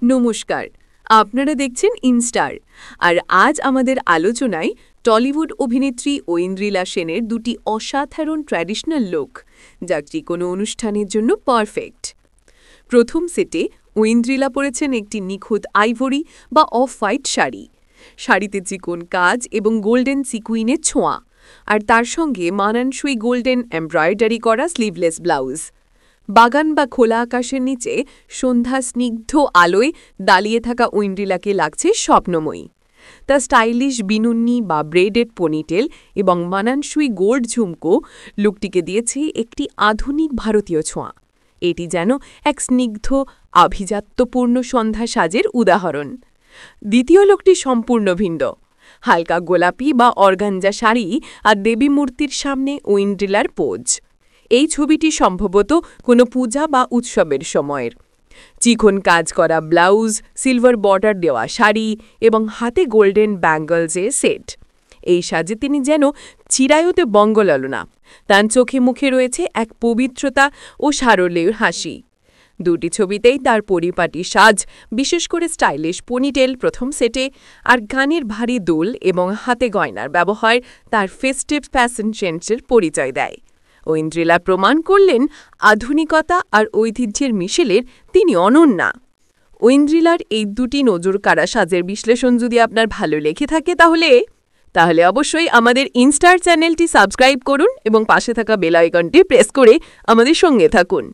নমস্কার, আপনারা দেখছেন ইনস্টার। আর আজ আমাদের আলোচনায় টলিউড অভিনেত্রী ঐন্দ্রিলা সেনের দুটি অসাধারণ ট্র্যাডিশনাল লুক, যা যে কোনো অনুষ্ঠানের জন্য পারফেক্ট। প্রথম সেটে ঐন্দ্রিলা পরেছেন একটি নিখুঁত আইভরি বা অফ হোয়াইট শাড়ি। শাড়িতে চিকন কাজ এবং গোল্ডেন সিকুইনের ছোঁয়া, আর তার সঙ্গে মানানসই গোল্ডেন এমব্রয়ডারি করা স্লিভলেস ব্লাউজ। বাগান বা খোলা আকাশের নিচে সন্ধ্যা স্নিগ্ধ আলোয় দাঁড়িয়ে থাকা ঐন্দ্রিলাকে লাগছে স্বপ্নময়ী। তার স্টাইলিশ বিনুন্নি বা ব্রেডেড পনিটেল এবং মানানসই গোল্ড ঝুমকো লুকটিকে দিয়েছে একটি আধুনিক ভারতীয় ছোঁয়া। এটি যেন এক স্নিগ্ধ আভিজাত্যপূর্ণ সন্ধ্যা সাজের উদাহরণ। দ্বিতীয় লুকটি সম্পূর্ণ ভিন্ন। হালকা গোলাপি বা অর্গানজা শাড়ি আর দেবী মূর্তির সামনে ঐন্দ্রিলার পোজ। এই ছবিটি সম্ভবত কোনো পূজা বা উৎসবের সময়ের। চিকন কাজ করা ব্লাউজ, সিলভার বর্ডার দেওয়া শাড়ি এবং হাতে গোল্ডেন ব্যাঙ্গলসে সেট। এই সাজে তিনি যেন চিরায়তে বঙ্গললনা। তার চোখে মুখে রয়েছে এক পবিত্রতা ও সারল্যের হাসি। দুটি ছবিতেই তার পরিপাটি সাজ, বিশেষ করে স্টাইলিশ পনিটেল প্রথম সেটে, আর গানের ভারী দুল এবং হাতে গয়নার ব্যবহার তার ফেস্টিভ ফ্যাশন সেন্সের পরিচয় দেয়। ঐন্দ্রিলা প্রমাণ করলেন আধুনিকতা আর ঐতিহ্যের মিশেলের তিনি অনন্যা। ঐন্দ্রিলার এই দুটি নজরকাড়া সাজের বিশ্লেষণ যদি আপনার ভালো লেগে থাকে তাহলে অবশ্যই আমাদের ইনস্টার চ্যানেলটি সাবস্ক্রাইব করুন এবং পাশে থাকা বেল আইকনটি প্রেস করে আমাদের সঙ্গে থাকুন।